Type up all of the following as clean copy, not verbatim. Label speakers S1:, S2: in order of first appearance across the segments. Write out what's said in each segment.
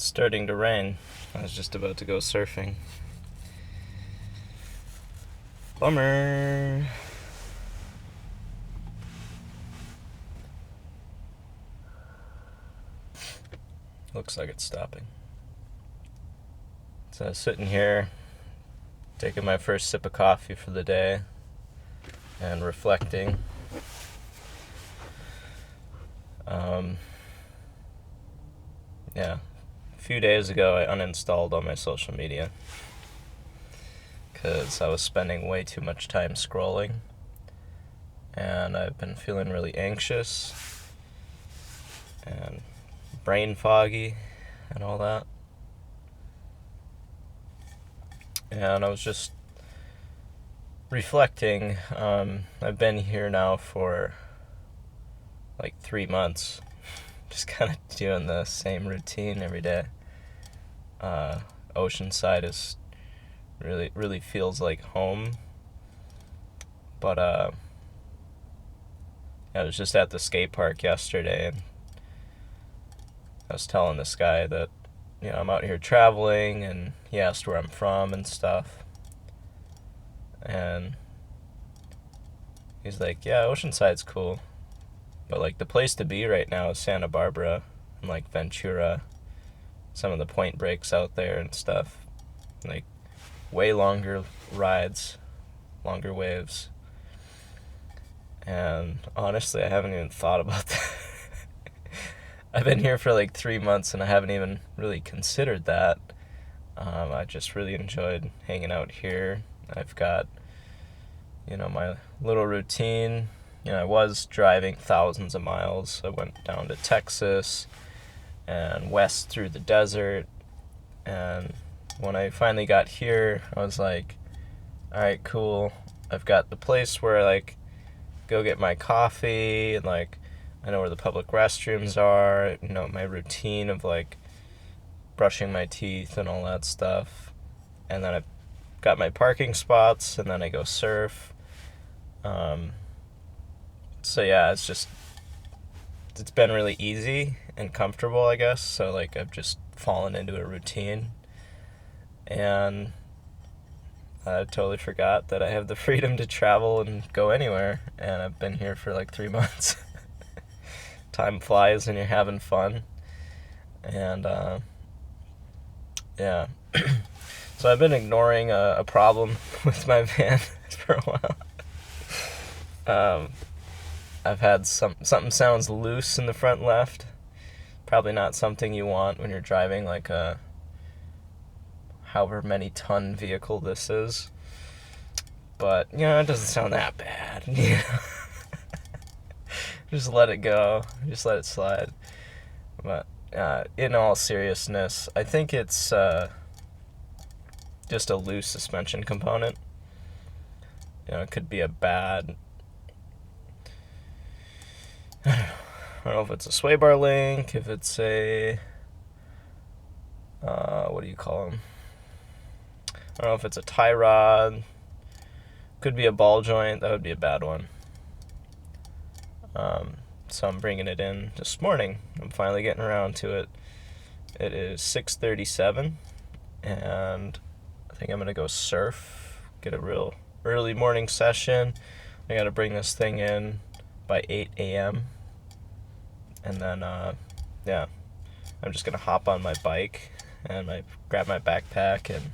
S1: starting to rain. I was just about to go surfing. Bummer. Looks like it's stopping. So I was sitting here, taking my first sip of coffee for the day, and reflecting. A few days ago I uninstalled all my social media because I was spending way too much time scrolling, and I've been feeling really anxious and brain foggy and all that. And I was just reflecting. I've been here now for like 3 months, just kind of doing the same routine every day. Oceanside is really feels like home. But I was just at the skate park yesterday, and I was telling this guy that, I'm out here traveling, and he asked where I'm from and stuff. And he's like, yeah, Oceanside's cool, but like the place to be right now is Santa Barbara and like Ventura, some of the point breaks out there and stuff. Like way longer rides, longer waves. And honestly, I haven't even thought about that. I've been here for like 3 months and I haven't even really considered that. I just really enjoyed hanging out here. I've got, my little routine. I was driving thousands of miles. I went down to Texas and west through the desert. And when I finally got here, I was like, all right, cool. I've got the place where I go get my coffee, and I know where the public restrooms are, my routine of brushing my teeth and all that stuff. And then I've got my parking spots, and then I go surf. So yeah, it's been really easy and comfortable, I guess. So I've just fallen into a routine, and I totally forgot that I have the freedom to travel and go anywhere, and I've been here for 3 months. Time flies when you're having fun, and yeah. So I've been ignoring a problem with my van for a while. I've had something sounds loose in the front left. Probably not something you want when you're driving a however many ton vehicle this is. But, it doesn't sound that bad. Just let it go. Just let it slide. But in all seriousness, I think it's just a loose suspension component. It could be a bad... I don't know if it's a sway bar link, if it's a... what do you call them? I don't know if it's a tie rod. Could be a ball joint. That would be a bad one. So I'm bringing it in this morning. I'm finally getting around to it. It is 6:37, and I think I'm going to go surf, get a real early morning session. I got to bring this thing in by 8 a.m. And then, I'm just going to hop on my bike and grab my backpack, and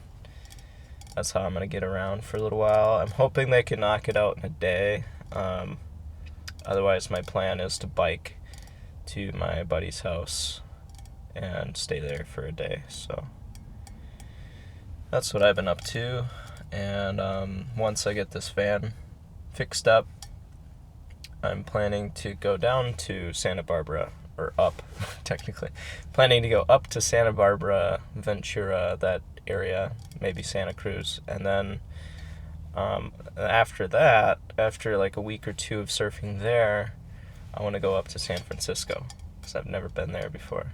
S1: that's how I'm going to get around for a little while. I'm hoping they can knock it out in a day. Otherwise, my plan is to bike to my buddy's house and stay there for a day. So that's what I've been up to. And once I get this van fixed up, I'm planning to go down to Santa Barbara, or up, technically. Planning to go up to Santa Barbara, Ventura, that area, maybe Santa Cruz, and then after that, after a week or two of surfing there, I want to go up to San Francisco, because I've never been there before.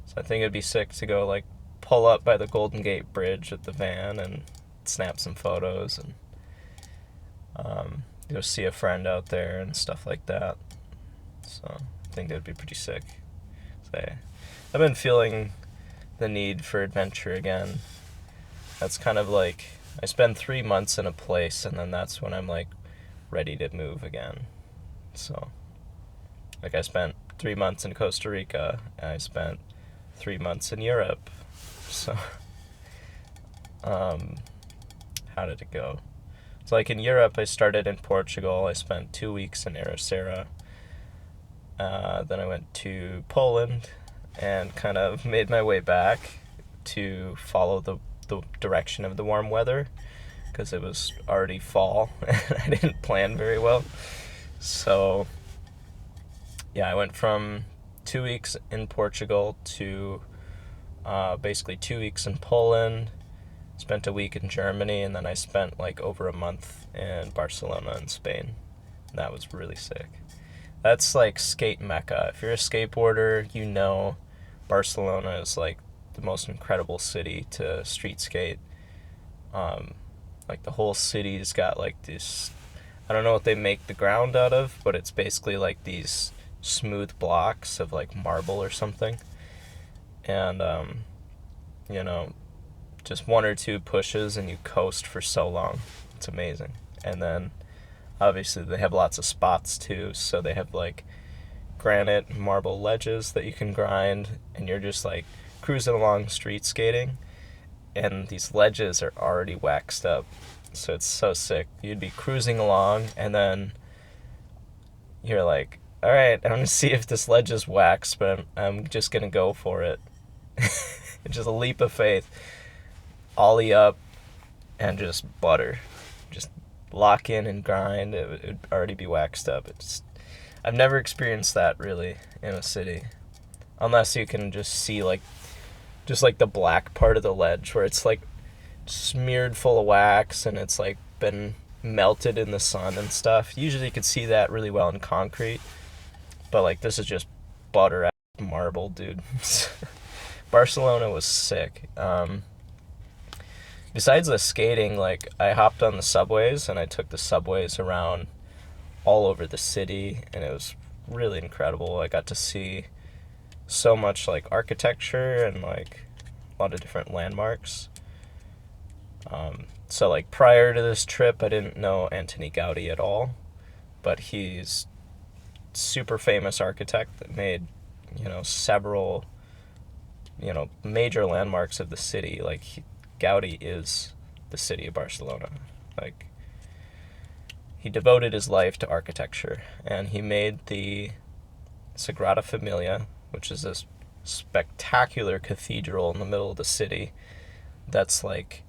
S1: So I think it'd be sick to go pull up by the Golden Gate Bridge with the van and snap some photos, and go see a friend out there and stuff like that. So I think that'd be pretty sick. So I've been feeling the need for adventure again. That's kind of like, I spend 3 months in a place, and then that's when I'm like ready to move again. So, like, I spent 3 months in Costa Rica, and I spent 3 months in Europe. So, how did it go? So, like, in Europe, I started in Portugal. I spent 2 weeks in Ericeira. Then I went to Poland and kind of made my way back to follow the direction of the warm weather, because it was already fall and I didn't plan very well. So, yeah, I went from 2 weeks in Portugal to basically 2 weeks in Poland, spent a week in Germany, and then I spent like over a month in Barcelona in Spain. That was really sick. That's like skate mecca. If you're a skateboarder, you know Barcelona is like the most incredible city to street skate. Like, the whole city's got like this, I don't know what they make the ground out of, but it's basically like these smooth blocks of like marble or something. And, just 1 or 2 pushes and you coast for so long. It's amazing. And then obviously they have lots of spots too, so they have like granite and marble ledges that you can grind, and you're just like cruising along street skating, and these ledges are already waxed up, so it's so sick. You'd be cruising along, and then you're like, all right, I'm gonna see if this ledge is waxed, but I'm just gonna go for it. It's just a leap of faith. Ollie up and just butter, just lock in and grind. It would already be waxed up. I've never experienced that really in a city, unless you can just see like the black part of the ledge where it's like smeared full of wax and it's like been melted in the sun and stuff. Usually you could see that really well in concrete, but like, this is just butter marble, dude. Barcelona was sick. Besides the skating, like, I hopped on the subways and I took the subways around all over the city, and it was really incredible. I got to see so much like architecture and like a lot of different landmarks. So like, prior to this trip, I didn't know Antoni Gaudi at all, but he's super famous architect that made, several, major landmarks of the city. Like, Gaudi is the city of Barcelona. Like, he devoted his life to architecture, and he made the Sagrada Familia, which is this spectacular cathedral in the middle of the city that's like,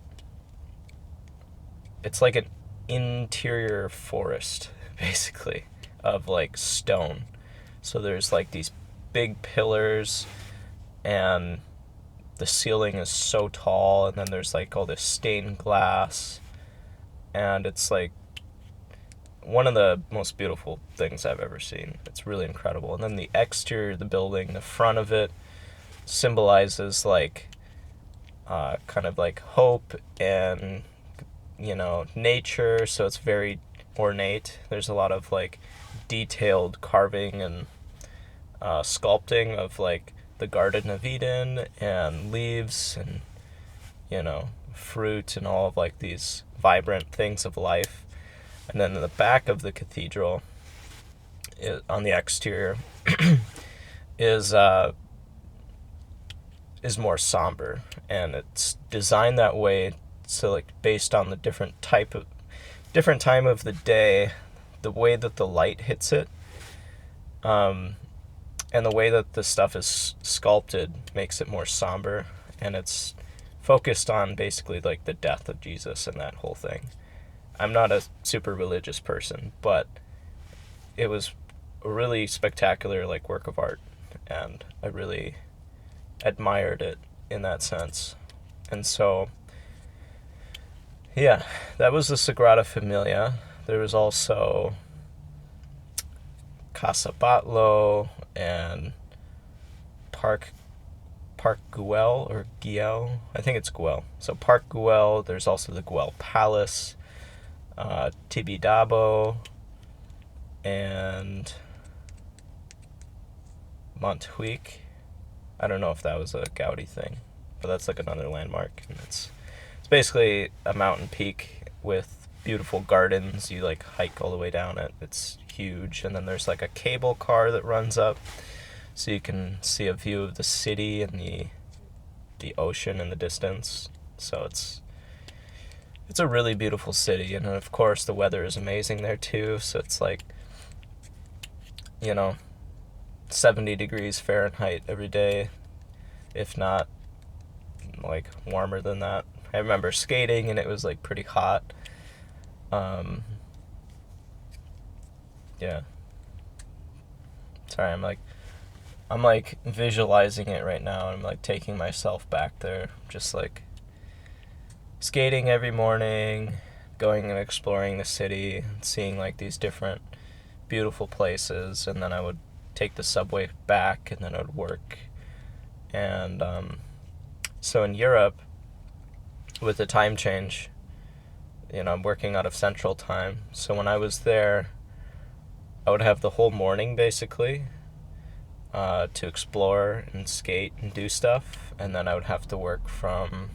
S1: it's like an interior forest, basically, of like stone. So there's like these big pillars, and the ceiling is so tall, and then there's like all this stained glass, and it's like one of the most beautiful things I've ever seen. It's really incredible. And then the exterior of the building, the front of it, symbolizes like kind of like hope and nature, so it's very ornate. There's a lot of like detailed carving and sculpting of like the Garden of Eden and leaves and fruit and all of like these vibrant things of life. And then in the back of the cathedral, on the exterior, is more somber, and it's designed that way, so like based on the different time of the day, the way that the light hits it, and the way that the stuff is sculpted makes it more somber, and it's focused on basically like the death of Jesus and that whole thing. I'm not a super religious person, but it was a really spectacular like work of art, and I really admired it in that sense. And so, yeah, that was the Sagrada Familia. There was also Casa Batlló and Park Güell, or Güell. I think it's Güell. So Park Güell. There's also the Güell Palace, Tibidabo, and Montjuic. I don't know if that was a Gaudi thing, but that's like another landmark. And it's basically a mountain peak with beautiful gardens. You like hike all the way down it. It's huge. And then there's like a cable car that runs up, so you can see a view of the city and the ocean in the distance. So it's a really beautiful city, and of course the weather is amazing there too. So it's like, 70 degrees Fahrenheit every day, if not like warmer than that. I remember skating and it was like pretty hot. Yeah. Sorry, I'm like visualizing it right now, and I'm like taking myself back there, just like skating every morning, going and exploring the city, seeing like these different beautiful places, and then I would take the subway back, and then I would work. And so in Europe, with the time change, I'm working out of Central Time. So when I was there, I would have the whole morning basically to explore and skate and do stuff, and then I would have to work from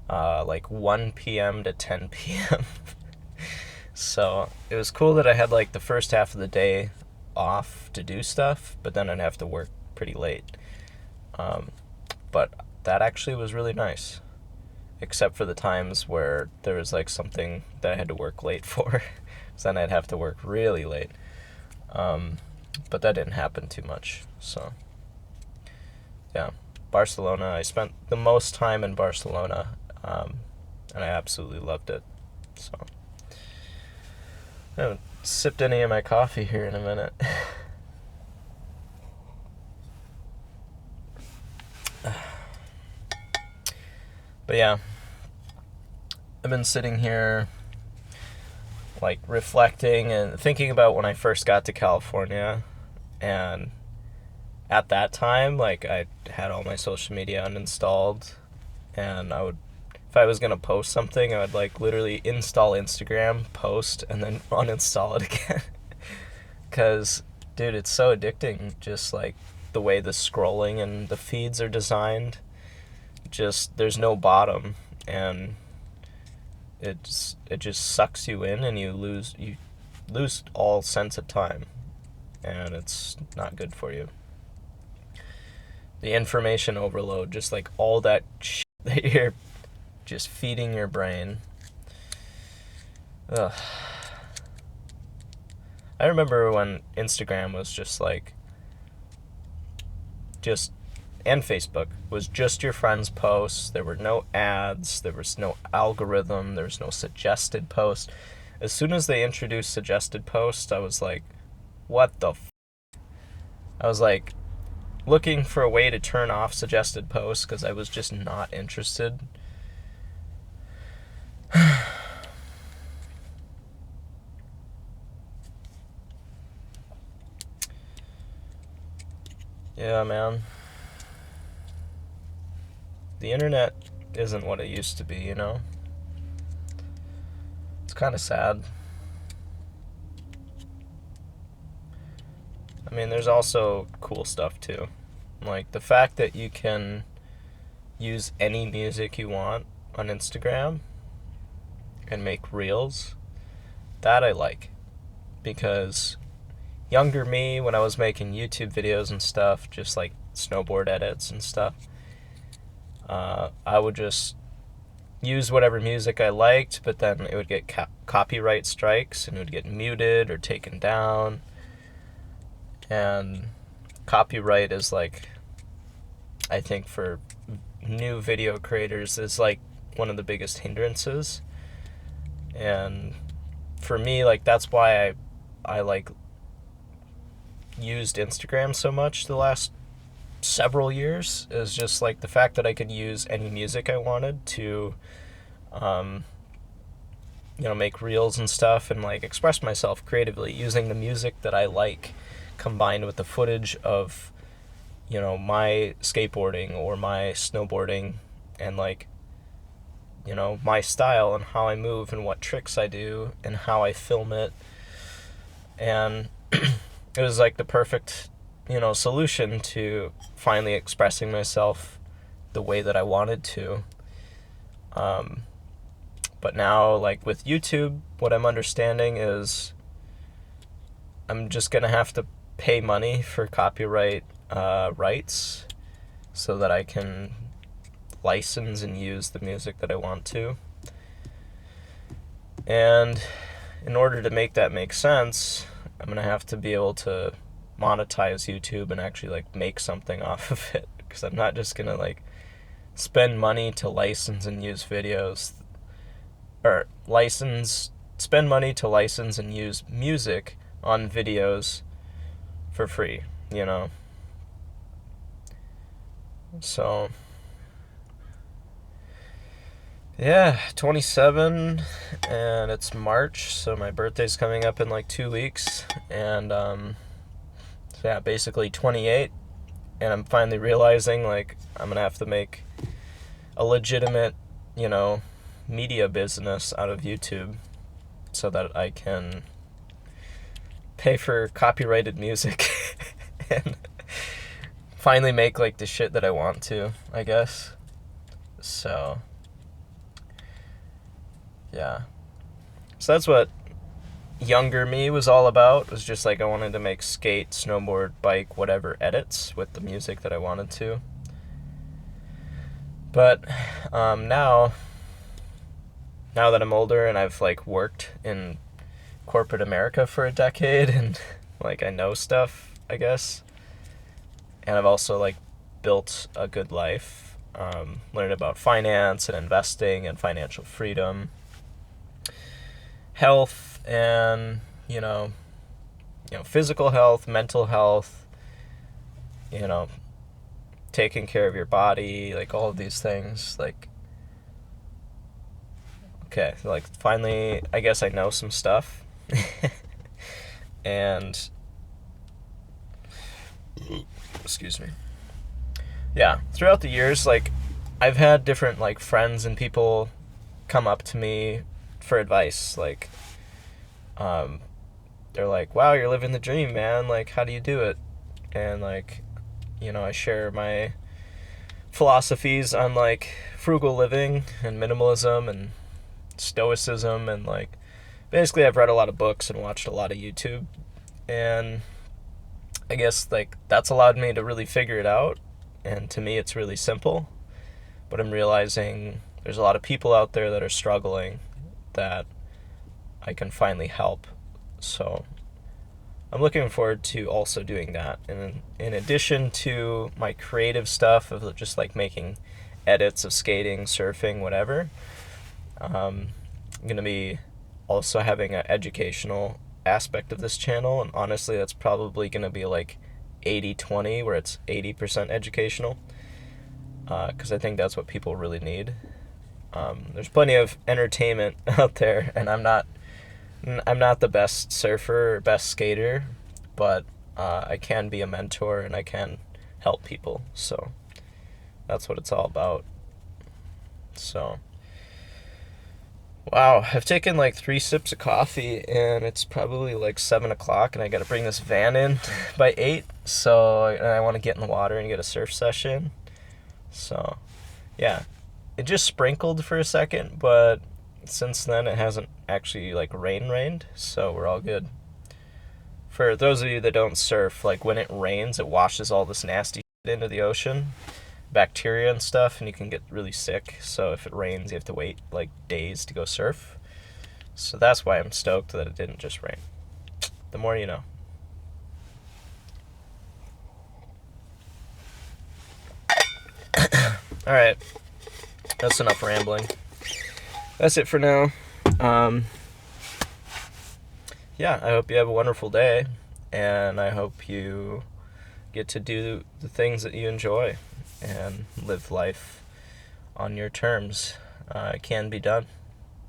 S1: like 1 p.m. to 10 p.m. So it was cool that I had like the first half of the day off to do stuff, but then I'd have to work pretty late. But that actually was really nice, except for the times where there was like something that I had to work late for, so then I'd have to work really late. But that didn't happen too much. So yeah, Barcelona, I spent the most time in Barcelona, and I absolutely loved it. So I haven't sipped any of my coffee here in a minute. But yeah, I've been sitting here like reflecting and thinking about when I first got to California, and at that time, like, I had all my social media uninstalled, and if I was gonna post something, I would like literally install Instagram, post, and then uninstall it again. Cause, dude, it's so addicting, just like the way the scrolling and the feeds are designed. Just, there's no bottom, and it just sucks you in, and you lose all sense of time, and it's not good for you. The information overload, just like all that shit that you're just feeding your brain. Ugh. I remember when Instagram was and Facebook was just your friends' posts. There were no ads, there was no algorithm, there was no suggested post. As soon as they introduced suggested posts, I was like, what the f-? I was like looking for a way to turn off suggested posts because I was just not interested. Yeah, man. The internet isn't what it used to be, It's kind of sad. I mean, there's also cool stuff too. Like the fact that you can use any music you want on Instagram and make reels, that I like. Because younger me, when I was making YouTube videos and stuff, just like snowboard edits and stuff, I would just use whatever music I liked, but then it would get copyright strikes, and it would get muted or taken down. And copyright is like, I think for new video creators, is like one of the biggest hindrances. And for me, like, that's why I like used Instagram so much the last several years, is just like the fact that I could use any music I wanted to make reels and stuff, and like express myself creatively using the music that I like, combined with the footage of my skateboarding or my snowboarding, and like my style and how I move and what tricks I do and how I film it. And it was like the perfect solution to finally expressing myself the way that I wanted to. But now, like with YouTube, what I'm understanding is I'm just gonna have to pay money for copyright rights so that I can license and use the music that I want to. And in order to make that make sense, I'm gonna have to be able to monetize YouTube and actually like make something off of it, because I'm not just gonna like spend money to license and use videos, or spend money to license and use music on videos for free, you know? So, yeah, 27, and it's March, so my birthday's coming up in like 2 weeks, and, so yeah, basically 28, and I'm finally realizing, like, I'm gonna have to make a legitimate, you know, media business out of YouTube so that I can pay for copyrighted music and finally make like the shit that I want to, I guess. So yeah, so that's what younger me was all about. It was just like I wanted to make skate, snowboard, bike, whatever edits with the music that I wanted to. But now that I'm older and I've like worked in corporate America for a decade and like I know stuff, I guess, and I've also like built a good life, learned about finance and investing and financial freedom, health, and you know physical health, mental health, you know, taking care of your body, like all of these things. Like, okay, like finally I guess I know some stuff. And excuse me. Yeah, throughout the years, like I've had different like friends and people come up to me for advice. Like, they're like, "Wow, you're living the dream, man. Like, how do you do it?" And like, you know, I share my philosophies on like frugal living and minimalism and stoicism, and like basically I've read a lot of books and watched a lot of YouTube, and I guess like that's allowed me to really figure it out. And to me it's really simple, but I'm realizing there's a lot of people out there that are struggling that I can finally help. So I'm looking forward to also doing that. And in addition to my creative stuff of just like making edits of skating, surfing, whatever, I'm going to be also having an educational aspect of this channel. And honestly, that's probably going to be like 80-20, where it's 80% educational, because I think that's what people really need. There's plenty of entertainment out there, and I'm not the best surfer or best skater, but I can be a mentor and I can help people. So that's what it's all about. So, wow, I've taken like 3 sips of coffee and it's probably like 7 o'clock, and I gotta bring this van in by 8. So, and I want to get in the water and get a surf session. So, yeah, it just sprinkled for a second, but since then it hasn't actually like rained, so we're all good. For those of you that don't surf, like when it rains, it washes all this nasty shit into the ocean, bacteria and stuff, and you can get really sick. So if it rains, you have to wait like days to go surf. So that's why I'm stoked that it didn't just rain. The more you know. All right, that's enough rambling. That's it for now. Yeah, I hope you have a wonderful day, and I hope you get to do the things that you enjoy and live life on your terms. It can be done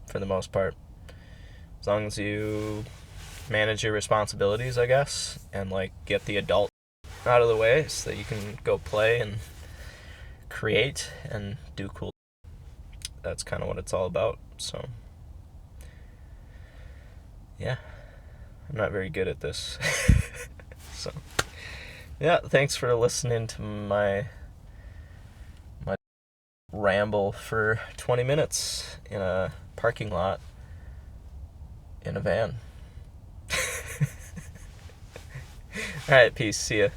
S1: for the most part, as long as you manage your responsibilities, I guess, and like get the adult out of the way so that you can go play and create and do cool. That's kind of what it's all about. So yeah, I'm not very good at this. So yeah, thanks for listening to my ramble for 20 minutes in a parking lot in a van. All right, peace. See ya.